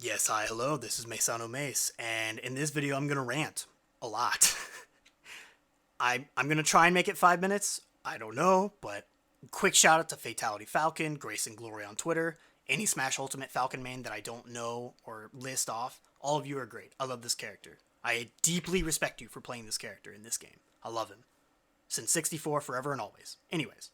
Yes, hi, hello, this is Masonomace, and in this video I'm gonna rant a lot. I'm gonna try and make it 5 minutes, I don't know, but quick shout out to Fatality Falcon, Grace and Glory on Twitter, any Smash Ultimate Falcon main that I don't know or list off, all of you are great. I love this character. I deeply respect you for playing this character in this game. I love him. Since 64, forever and always. Anyways,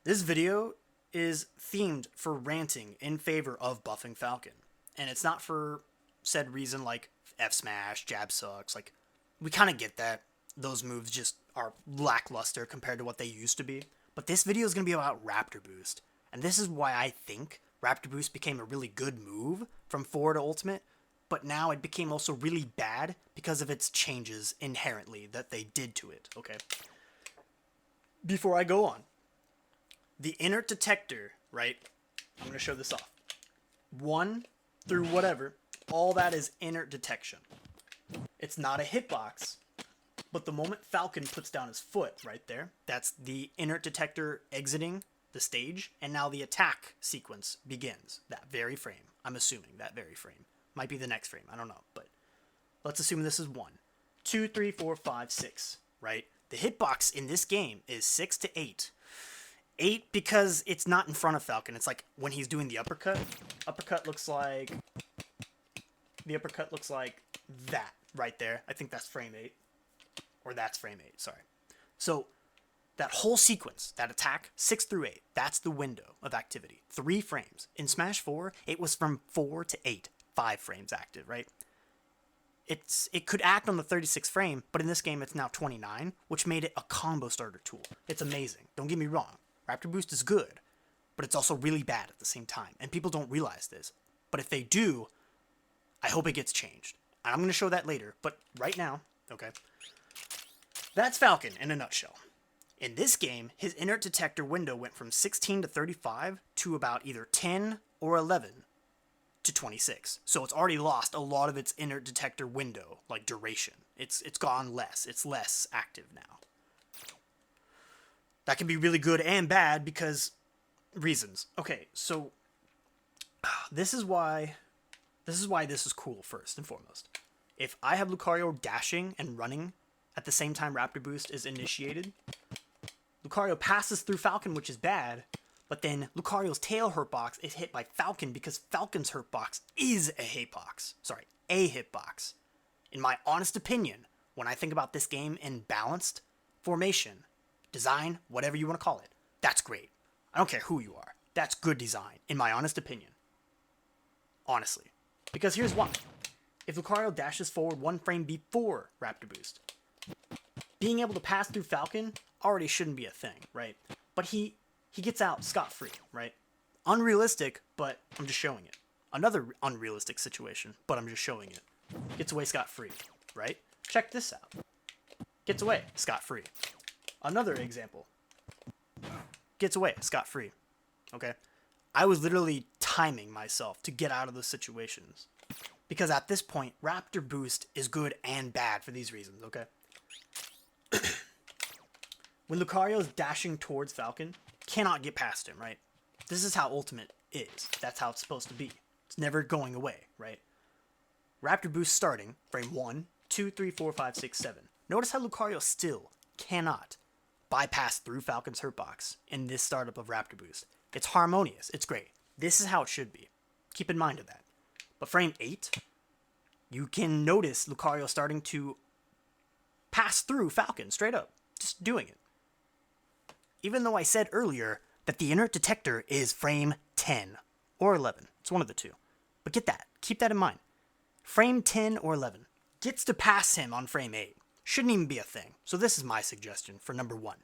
this video is themed for ranting in favor of buffing Falcon. And it's not for said reason like F smash, jab sucks. Like, we kind of get that. Those moves just are lackluster compared to what they used to be. But this video is going to be about Raptor Boost. And this is why I think Raptor Boost became a really good move from 4 to Ultimate. But now it became also really bad because of its changes inherently that they did to it, okay? Before I go on, the inert detector, right? I'm going to show this off. 1 through whatever, all that is inert detection. It's not a hitbox, but the moment Falcon puts down his foot right there, that's the inert detector exiting the stage, and now the attack sequence begins. That very frame. I'm assuming that very frame. Might be the next frame, I don't know, but let's assume this is 1. 2, 3, 4, 5, 6, right? The hitbox in this game is 6 to 8. 8 because it's not in front of Falcon. It's like when he's doing the uppercut. The uppercut looks like that right there. I think that's frame 8. Or that's frame 8, sorry. So that whole sequence, that attack, 6 through 8, that's the window of activity. 3 frames. In Smash 4, it was from 4 to 8. 5 frames active, right? It could act on the 36th frame, but in this game it's now 29, which made it a combo starter tool. It's amazing. Don't get me wrong. Raptor Boost is good, but it's also really bad at the same time, and people don't realize this. But if they do, I hope it gets changed. And I'm going to show that later, but right now, okay, that's Falcon in a nutshell. In this game, his inert detector window went from 16 to 35 to about either 10 or 11 to 26. So it's already lost a lot of its inert detector window, like duration. It's gone less. It's less active now. That can be really good and bad because reasons. Okay, so this is why this is cool first and foremost. If I have Lucario dashing and running at the same time Raptor Boost is initiated, Lucario passes through Falcon, which is bad, but then Lucario's tail hurtbox is hit by Falcon because Falcon's hurtbox is a hitbox. Sorry, a hitbox. In my honest opinion, when I think about this game in balanced formation, design, whatever you want to call it, that's great. I don't care who you are. That's good design, in my honest opinion. Honestly. Because here's why. If Lucario dashes forward 1 frame before Raptor Boost, being able to pass through Falcon already shouldn't be a thing, right? But he gets out scot-free, right? Unrealistic, but I'm just showing it. Another unrealistic situation, but I'm just showing it. Gets away scot-free, right? Check this out. Gets away scot-free. Another example. Gets away scot-free. Okay? I was literally timing myself to get out of those situations. Because at this point, Raptor Boost is good and bad for these reasons, okay? When Lucario is dashing towards Falcon, cannot get past him, right? This is how Ultimate is. That's how it's supposed to be. It's never going away, right? Raptor Boost starting, frame 1, 2, 3, 4, 5, 6, 7. Notice how Lucario still cannot bypass through Falcon's hurtbox in this startup of Raptor Boost. It's harmonious. It's great. This is how it should be. Keep in mind of that. But frame 8, you can notice Lucario starting to pass through Falcon straight up. Just doing it. Even though I said earlier that the inert detector is frame 10 or 11. It's one of the two. But get that. Keep that in mind. Frame 10 or 11 gets to pass him on frame 8. Shouldn't even be a thing. So this is my suggestion for number 1.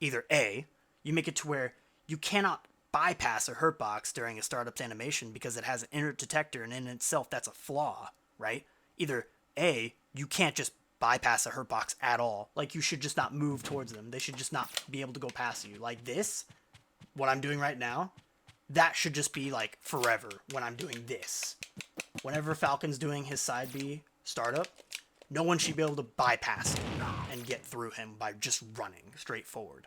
Either A, you make it to where you cannot bypass a hurtbox during a startup's animation because it has an inert detector and in itself that's a flaw, right? Either A, you can't just bypass a hurtbox at all. Like, you should just not move towards them. They should just not be able to go past you. Like this, what I'm doing right now, that should just be like forever when I'm doing this. Whenever Falcon's doing his side B startup, no one should be able to bypass him and get through him by just running straight forward.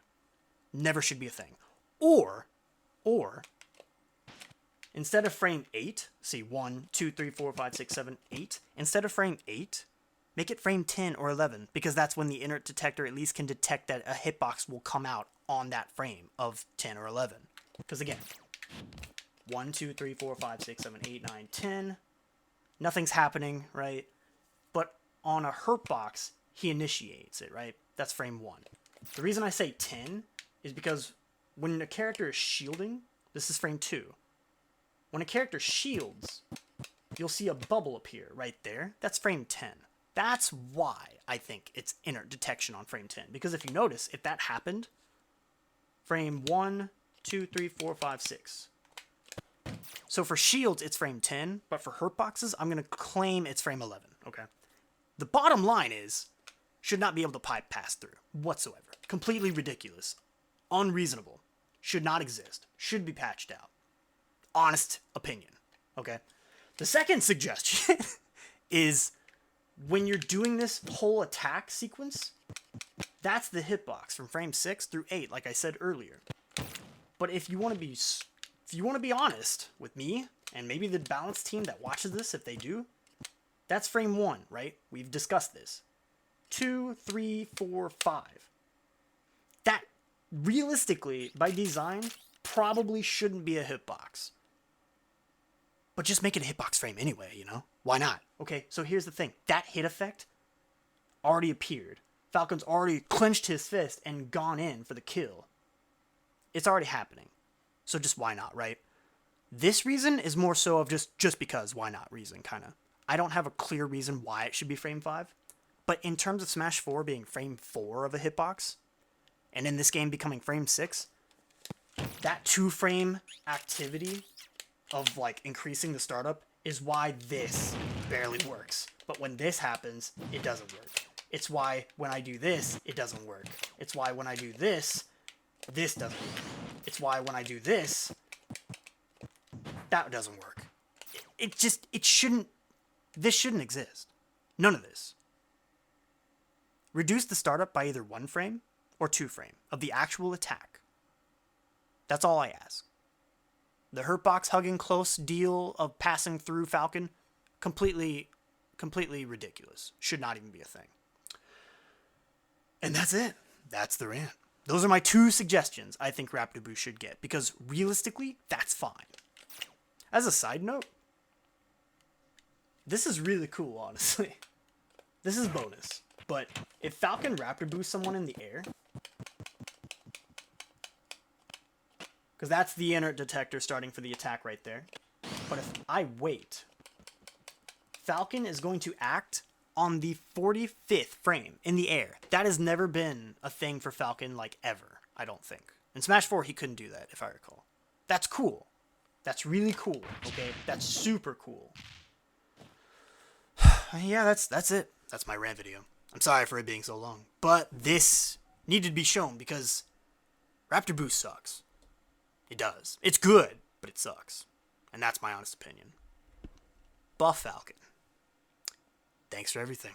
Never should be a thing. Or instead of frame 8, see 1, 2, 3, 4, 5, 6, 7, 8, instead of frame 8, make it frame 10 or 11, because that's when the inert detector at least can detect that a hitbox will come out on that frame of 10 or 11. Because again, 1, 2, 3, 4, 5, 6, 7, 8, 9, 10, nothing's happening, right? But on a hurt box, he initiates it, right? That's frame 1. The reason I say 10 is because when a character is shielding, this is frame 2. When a character shields, you'll see a bubble appear right there. That's frame 10. That's why I think it's inert detection on frame 10. Because if you notice, if that happened, frame 1, 2, 3, 4, 5, 6. So for shields, it's frame 10, but for hurt boxes, I'm going to claim it's frame 11, okay? The bottom line is, should not be able to pipe pass through whatsoever. Completely ridiculous. Unreasonable. Should not exist. Should be patched out. Honest opinion, okay? The second suggestion is when you're doing this whole attack sequence, that's the hitbox from frame 6 through 8, like I said earlier. But if you want to be honest with me, and maybe the balance team that watches this, if they do, that's frame 1, right? We've discussed this. 2, 3, 4, 5. That, realistically, by design, probably shouldn't be a hitbox. But just make it a hitbox frame anyway, you know? Why not? Okay, so here's the thing. That hit effect already appeared. Falcon's already clenched his fist and gone in for the kill. It's already happening. So just why not, right? This reason is more so of just because why not reason, kind of. I don't have a clear reason why it should be frame 5. But in terms of Smash 4 being frame 4 of a hitbox, and in this game becoming frame 6, that 2-frame activity of like increasing the startup is why this barely works. But when this happens, it doesn't work. It's why when I do this, it doesn't work. It's why when I do this, this doesn't work. It's why when I do this, that doesn't work. This shouldn't exist. None of this. Reduce the startup by either 1 frame or 2 frame of the actual attack. That's all I ask. The hurtbox hugging close deal of passing through Falcon, completely ridiculous. Should not even be a thing. And that's it. That's the rant. Those are my 2 suggestions I think Raptor Boost should get, because realistically, that's fine. As a side note, this is really cool, honestly. This is bonus. But if Falcon Raptor Boost someone in the air, because that's the inert detector starting for the attack right there. But if I wait, Falcon is going to act on the 45th frame in the air. That has never been a thing for Falcon, like, ever, I don't think. In Smash 4, he couldn't do that, if I recall. That's cool. That's really cool, okay? That's super cool. Yeah, that's it. That's my rant video. I'm sorry for it being so long. But this needed to be shown because Raptor Boost sucks. It does. It's good, but it sucks. And that's my honest opinion. Buff Falcon. Thanks for everything.